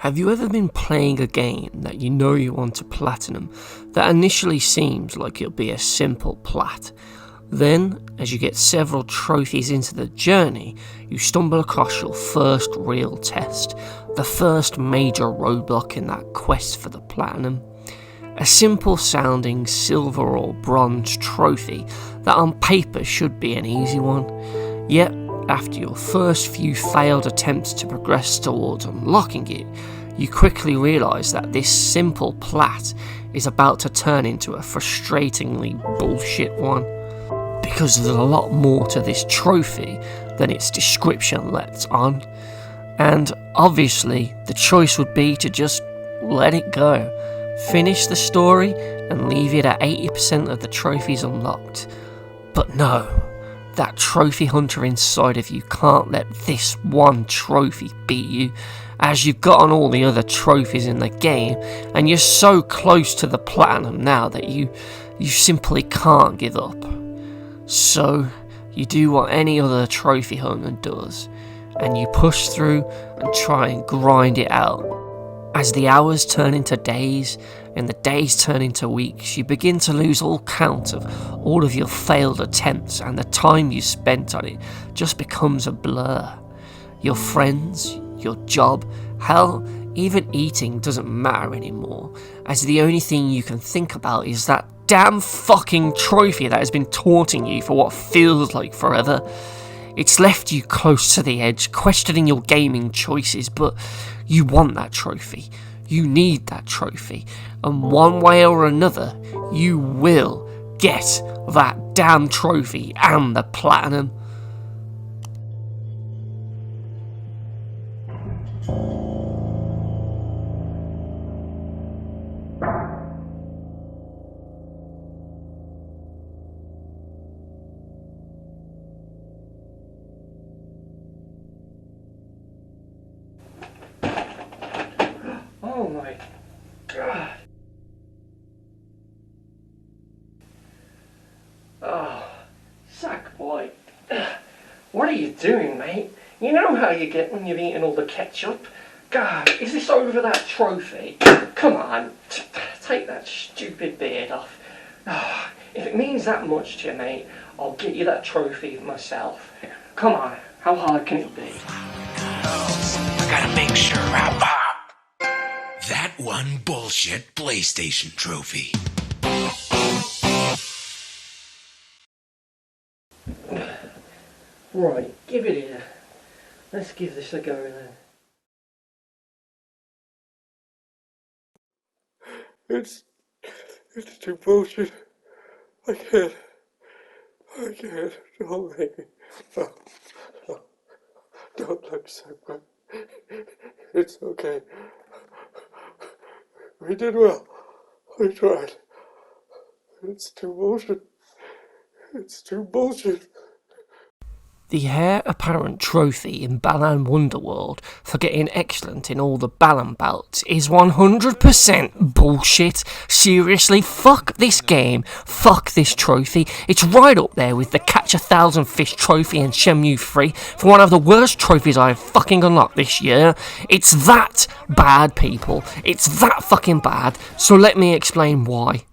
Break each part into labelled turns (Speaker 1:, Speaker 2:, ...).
Speaker 1: Have you ever been playing a game that you know you want to platinum that initially seems like it'll be a simple plat? Then, as you get several trophies into the journey, you stumble across your first real test, the first major roadblock in that quest for the platinum. A simple sounding silver or bronze trophy that on paper should be an easy one, yet after your first few failed attempts to progress towards unlocking it, you quickly realise that this simple plat is about to turn into a frustratingly bullshit one. Because there's a lot more to this trophy than its description lets on. And obviously, the choice would be to just let it go. Finish the story and leave it at 80% of the trophies unlocked. But no, that trophy hunter inside of you can't let this one trophy beat you, as you've got on all the other trophies in the game, and you're so close to the platinum now that you simply can't give up. So, you do what any other trophy hunter does, and you push through and try and grind it out. As the hours turn into days, and the days turn into weeks, you begin to lose all count of all of your failed attempts, and the time you spent on it just becomes a blur. Your friends, your job, hell, even eating doesn't matter anymore, as the only thing you can think about is that damn fucking trophy that has been taunting you for what feels like forever. It's left you close to the edge, questioning your gaming choices, but you want that trophy. You need that trophy, and one way or another, you will get that damn trophy and the platinum. Oh my god. Oh, sack boy. What are you doing, mate? You know how you get when you've eaten all the ketchup? God, is this over that trophy? Come on, take that stupid beard off. Oh, if it means that much to you, mate, I'll get you that trophy myself. Come on, how hard can it be?
Speaker 2: I gotta make sure I pop that one bullshit PlayStation trophy.
Speaker 1: Right, give it here. Let's give this a go then.
Speaker 3: It's too bullshit. I can't. Don't make me. No. Don't look so good. It's okay. We did well. We tried. It's too bullshit. It's too bullshit.
Speaker 1: The heir apparent trophy in Balan Wonderworld for getting excellent in all the Balan Bouts is 100% bullshit. Seriously, fuck this game, fuck this trophy. It's right up there with the Catch 1,000 Fish trophy and Shenmue 3 for one of the worst trophies I've fucking unlocked this year. It's that bad, people. It's that fucking bad. So let me explain why.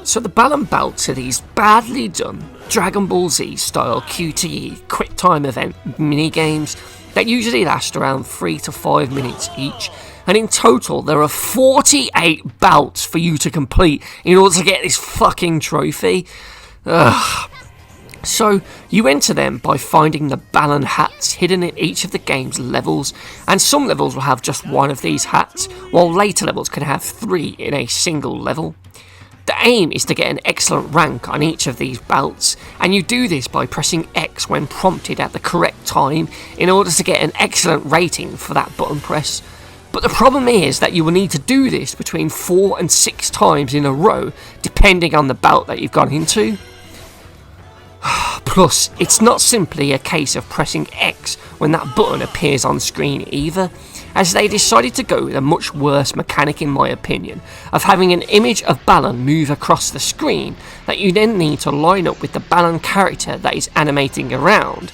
Speaker 1: So the Balan Bouts are these badly done Dragon Ball Z style QTE quick time event mini-games that usually last around 3 to 5 minutes each, and in total there are 48 bouts for you to complete in order to get this fucking trophy. Ugh. So you enter them by finding the Balan hats hidden in each of the game's levels, and some levels will have just one of these hats, while later levels can have 3 in a single level. The aim is to get an excellent rank on each of these bouts, and you do this by pressing X when prompted at the correct time in order to get an excellent rating for that button press. But the problem is that you will need to do this between 4 and 6 times in a row, depending on the bout that you've gone into. Plus, it's not simply a case of pressing X when that button appears on screen either, as they decided to go with a much worse mechanic in my opinion, of having an image of Balan move across the screen that you then need to line up with the Balan character that is animating around.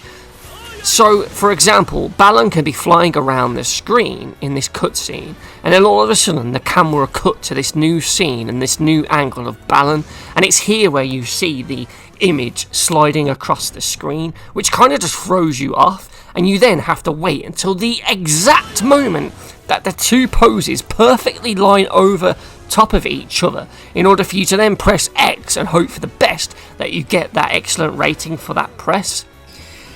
Speaker 1: So, for example, Balan can be flying around the screen in this cutscene, and then all of a sudden the camera cut to this new scene and this new angle of Balan, and it's here where you see the image sliding across the screen, which kind of just throws you off, and you then have to wait until the exact moment that the two poses perfectly line over top of each other in order for you to then press X and hope for the best that you get that excellent rating for that press.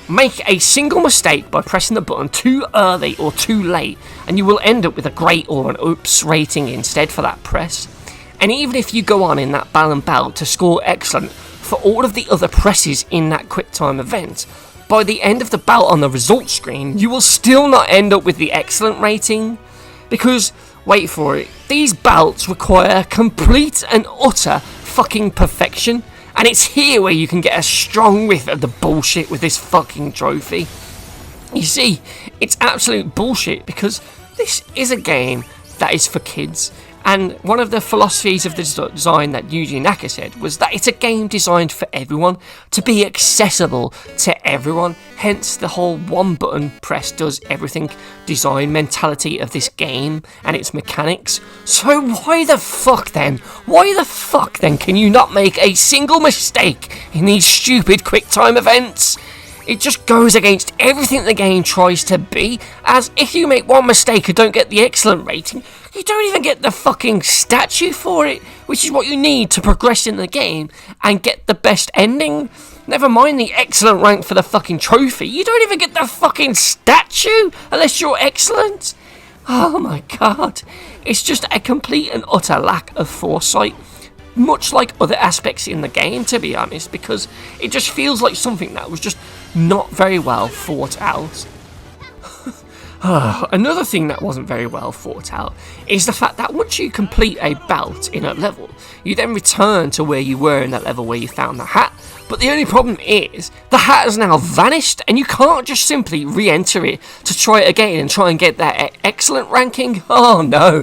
Speaker 1: Make a single mistake by pressing the button too early or too late, and you will end up with a great or an oops rating instead for that press. And even if you go on in that Balan Bout to score excellent for all of the other presses in that QuickTime event, by the end of the bout on the results screen, you will still not end up with the excellent rating. Because, wait for it, these bouts require complete and utter fucking perfection. And it's here where you can get a strong whiff of the bullshit with this fucking trophy. You see, it's absolute bullshit because this is a game that is for kids. And one of the philosophies of the design that Yuji Naka said was that it's a game designed for everyone, to be accessible to everyone. Hence the whole one button press does everything design mentality of this game and its mechanics. So why the fuck then can you not make a single mistake in these stupid QuickTime events? It just goes against everything the game tries to be, as if you make one mistake and don't get the excellent rating, you don't even get the fucking statue for it, which is what you need to progress in the game and get the best ending. Never mind the excellent rank for the fucking trophy, you don't even get the fucking statue unless you're excellent. Oh my god, it's just a complete and utter lack of foresight. Much like other aspects in the game, to be honest, because it just feels like something that was just not very well thought out. Another thing that wasn't very well thought out is the fact that once you complete a bout in a level, you then return to where you were in that level where you found the hat. But the only problem is, the hat has now vanished, and you can't just simply re-enter it to try it again and try and get that excellent ranking. Oh no,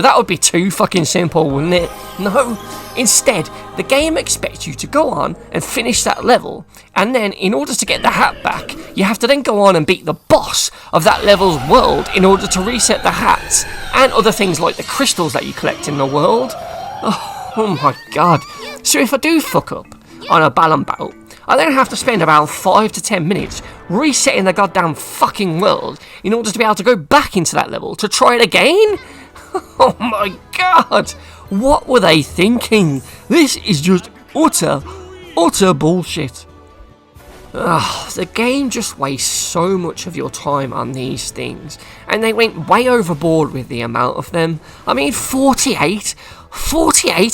Speaker 1: that would be too fucking simple, wouldn't it? No. Instead, the game expects you to go on and finish that level, and then in order to get the hat back, you have to then go on and beat the boss of that level's world in order to reset the hats, and other things like the crystals that you collect in the world. Oh my god. So if I do fuck up on a Balan Bout, I then have to spend about 5 to 10 minutes resetting the goddamn fucking world in order to be able to go back into that level to try it again? Oh my god! What were they thinking? This is just utter bullshit. The game just wastes so much of your time on these things, and they went way overboard with the amount of them. I mean, 48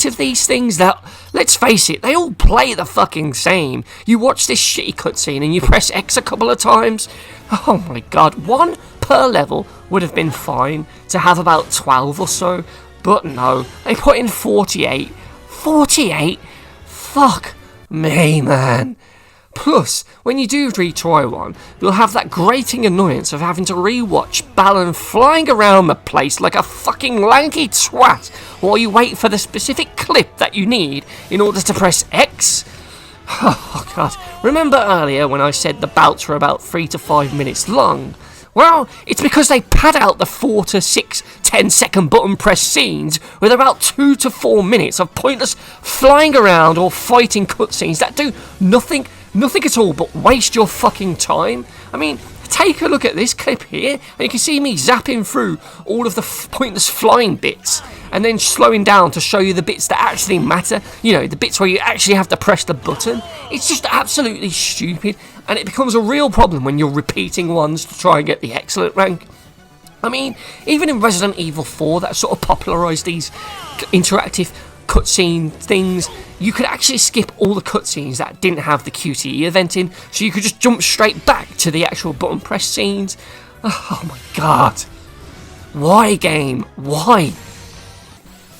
Speaker 1: of these things that, let's face it, they all play the fucking same. You watch this shitty cutscene and you press X a couple of times. Oh my god, one per level would have been fine to have about 12 or so, but no, they put in 48. 48? Fuck me, man. Plus, when you do retry one, you'll have that grating annoyance of having to rewatch Balan flying around the place like a fucking lanky twat while you wait for the specific clip that you need in order to press X. Oh god, remember earlier when I said the bouts were about 3 to 5 minutes long? Well, it's because they pad out the 4 to 6 10-second button press scenes with about 2 to 4 minutes of pointless flying around or fighting cutscenes that do nothing at all but waste your fucking time. I mean, take a look at this clip here, and you can see me zapping through all of the pointless flying bits, and then slowing down to show you the bits that actually matter, you know, the bits where you actually have to press the button. It's just absolutely stupid, and it becomes a real problem when you're repeating ones to try and get the excellent rank. I mean, even in Resident Evil 4, that sort of popularised these interactive cutscene things, you could actually skip all the cutscenes that didn't have the QTE event in, so you could just jump straight back to the actual button press scenes. Oh my god. Why, game? Why?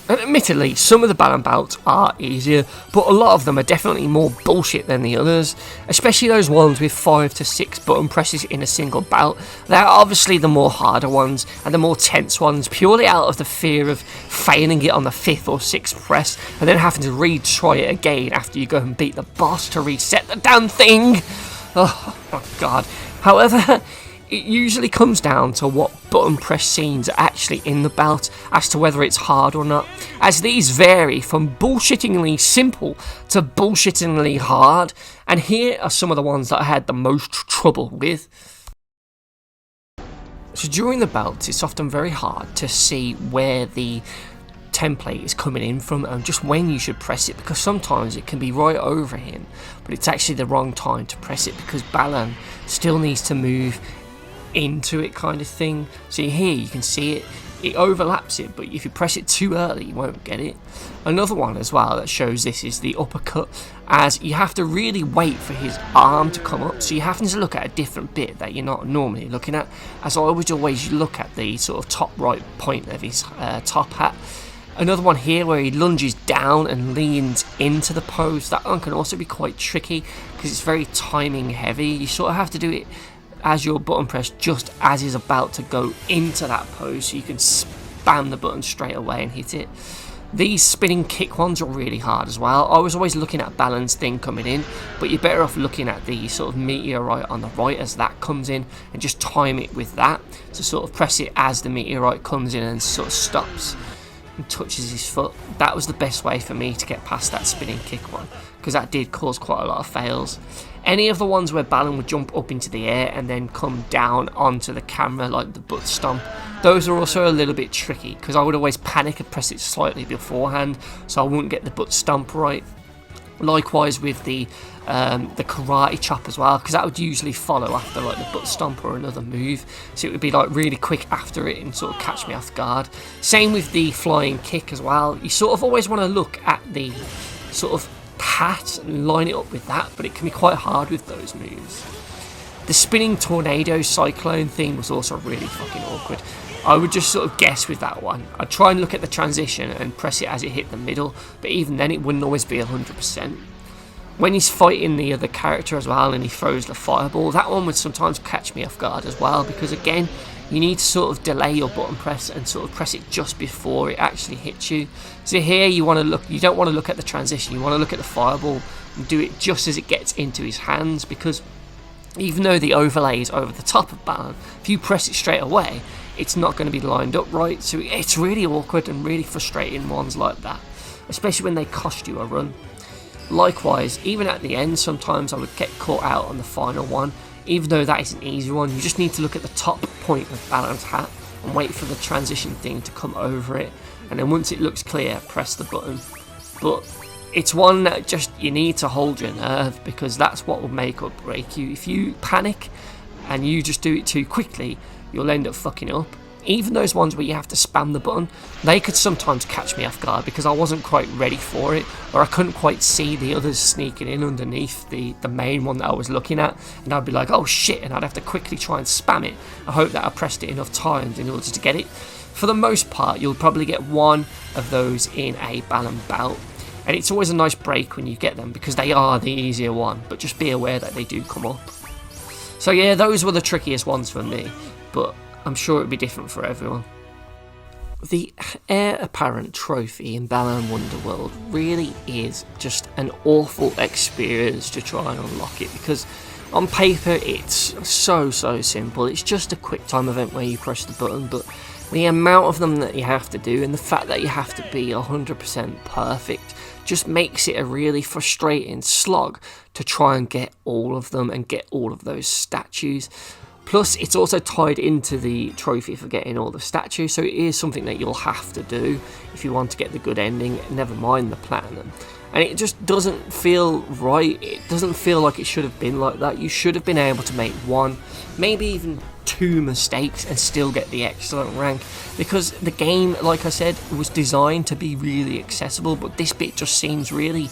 Speaker 1: And admittedly, some of the Balan Bouts are easier, but a lot of them are definitely more bullshit than the others, especially those ones with 5 to 6 button presses in a single bout. They're obviously the more harder ones, and the more tense ones, purely out of the fear of failing it on the 5th or 6th press, and then having to retry it again after you go and beat the boss to reset the damn thing. Oh my god. However, it usually comes down to what button press scenes are actually in the bout as to whether it's hard or not, as these vary from bullshittingly simple to bullshittingly hard, and here are some of the ones that I had the most trouble with. So during the bouts, it's often very hard to see where the template is coming in from and just when you should press it, because sometimes it can be right over him, but it's actually the wrong time to press it because Balan still needs to move into it, kind of thing. So here you can see it overlaps it, but if you press it too early you won't get it. Another one as well that shows this is the uppercut, as you have to really wait for his arm to come up, so you're having to look at a different bit that you're not normally looking at, as I would always look at the sort of top right point of his top hat. Another one here where he lunges down and leans into the pose. That one can also be quite tricky because it's very timing heavy. You sort of have to do it as your button press just as he's about to go into that pose, so you can spam the button straight away and hit it. These spinning kick ones are really hard as well. I was always looking at Balan's thing coming in, but you're better off looking at the sort of meteorite on the right as that comes in and just time it with that to sort of press it as the meteorite comes in and sort of stops and touches his foot. That was the best way for me to get past that spinning kick one, because that did cause quite a lot of fails. Any of the ones where Balan would jump up into the air and then come down onto the camera, like the butt stomp, those are also a little bit tricky because I would always panic and press it slightly beforehand so I wouldn't get the butt stomp right. Likewise with the karate chop as well, because that would usually follow after like the butt stomp or another move, so it would be like really quick after it and sort of catch me off guard. Same with the flying kick as well. You sort of always want to look at the sort of hat and line it up with that, but it can be quite hard with those moves. The spinning tornado cyclone thing was also really fucking awkward. I would just sort of guess with that one. I'd try and look at the transition and press it as it hit the middle, but even then it wouldn't always be 100%. When he's fighting the other character as well and he throws the fireball, that one would sometimes catch me off guard as well, because again, you need to sort of delay your button press and sort of press it just before it actually hits you. So here you don't want to look at the transition, you want to look at the fireball and do it just as it gets into his hands, because even though the overlay is over the top of Balan, if you press it straight away, it's not going to be lined up right, so it's really awkward and really frustrating ones like that, especially when they cost you a run. Likewise, even at the end, sometimes I would get caught out on the final one. Even though that is an easy one, you just need to look at the top point of Balan's hat and wait for the transition thing to come over it, and then once it looks clear, press the button. But it's one that just you need to hold your nerve, because that's what will make or break you. If you panic and you just do it too quickly, you'll end up fucking up. Even those ones where you have to spam the button, they could sometimes catch me off guard because I wasn't quite ready for it, or I couldn't quite see the others sneaking in underneath the main one that I was looking at, and I'd be like, oh shit, and I'd have to quickly try and spam it. I hope that I pressed it enough times in order to get it. For the most part, you'll probably get one of those in a Balan Bout, and it's always a nice break when you get them because they are the easier one, but just be aware that they do come up. So yeah, those were the trickiest ones for me, but I'm sure it would be different for everyone. The Heir Apparent trophy in Balan Wonderworld really is just an awful experience to try and unlock it, because on paper it's so simple. It's just a quick time event where you press the button, but the amount of them that you have to do and the fact that you have to be 100% perfect just makes it a really frustrating slog to try and get all of them and get all of those statues. Plus, it's also tied into the trophy for getting all the statues, so it is something that you'll have to do if you want to get the good ending, never mind the platinum. And it just doesn't feel right. It doesn't feel like it should have been like that. You should have been able to make one, maybe even two mistakes and still get the excellent rank, because the game, like I said, was designed to be really accessible, but this bit just seems really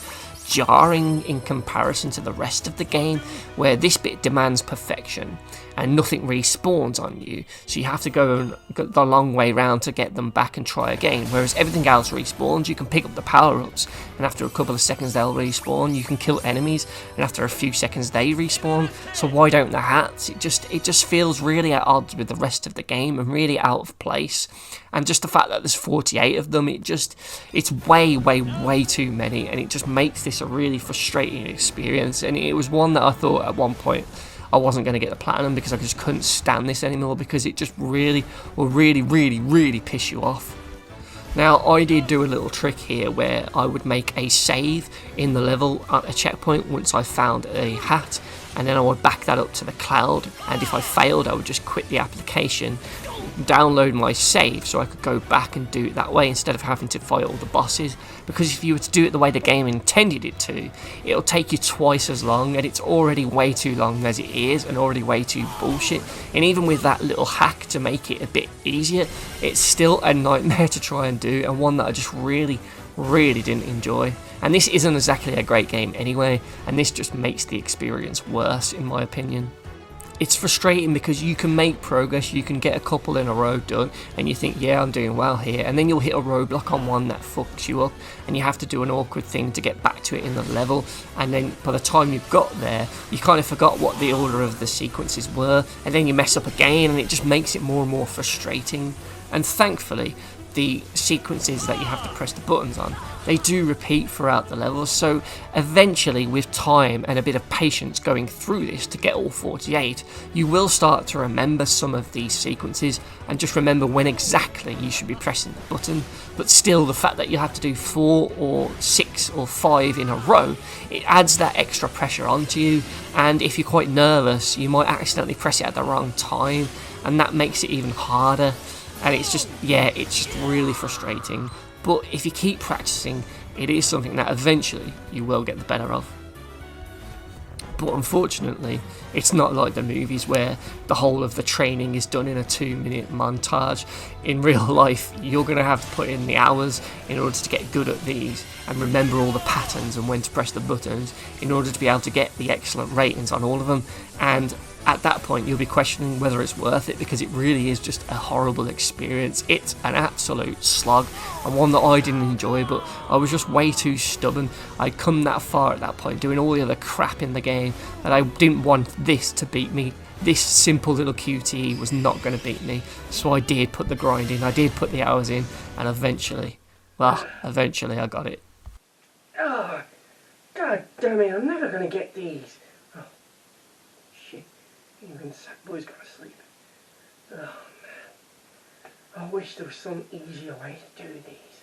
Speaker 1: jarring in comparison to the rest of the game, where this bit demands perfection and nothing respawns on you, so you have to go the long way round to get them back and try again, whereas everything else respawns. You can pick up the power-ups and after a couple of seconds they'll respawn. You can kill enemies and after a few seconds they respawn. So why don't the hats? It just feels really at odds with the rest of the game and really out of place. And just the fact that there's 48 of them, it's way too many, and it just makes this a really frustrating experience. And it was one that I thought at one point I wasn't going to get the platinum because I just couldn't stand this anymore, because it just really piss you off. Now, I did do a little trick here where I would make a save in the level at a checkpoint once I found a hat, and then I would back that up to the cloud, and if I failed I would just quit the application, download my save so I could go back and do it that way instead of having to fight all the bosses, because if you were to do it the way the game intended it to, it'll take you twice as long, and it's already way too long as it is, and already way too bullshit. And even with that little hack to make it a bit easier, it's still a nightmare to try and do, and one that I just really didn't enjoy. And this isn't exactly a great game anyway, and this just makes the experience worse in my opinion. It's frustrating because you can make progress, you can get a couple in a row done, and you think, yeah, I'm doing well here, and then you'll hit a roadblock on one that fucks you up, and you have to do an awkward thing to get back to it in the level, and then by the time you've got there, you kind of forgot what the order of the sequences were, and then you mess up again, and it just makes it more and more frustrating. And thankfully, the sequences that you have to press the buttons on, they do repeat throughout the levels, so eventually with time and a bit of patience going through this to get all 48, you will start to remember some of these sequences and just remember when exactly you should be pressing the button. But still, the fact that you have to do 4 or 6 or 5 in a row, it adds that extra pressure onto you, and if you're quite nervous you might accidentally press it at the wrong time, and that makes it even harder. And it's just really frustrating. But if you keep practicing, it is something that eventually you will get the better of. But unfortunately, it's not like the movies where the whole of the training is done in a 2-minute montage. In real life, you're going to have to put in the hours in order to get good at these and remember all the patterns and when to press the buttons in order to be able to get the excellent ratings on all of them. And at that point you'll be questioning whether it's worth it, because it really is just a horrible experience. It's an absolute slog, and one that I didn't enjoy, but I was just way too stubborn. I'd come that far at that point, doing all the other crap in the game, that I didn't want this to beat me. This simple little QTE was not going to beat me, so I did put the grind in, I did put the hours in, and eventually I got it.
Speaker 4: Oh, god damn it, I'm never going to get these. Oh, shit. Even Sackboy's got to sleep. Oh, man. I wish there was some easier way to do these.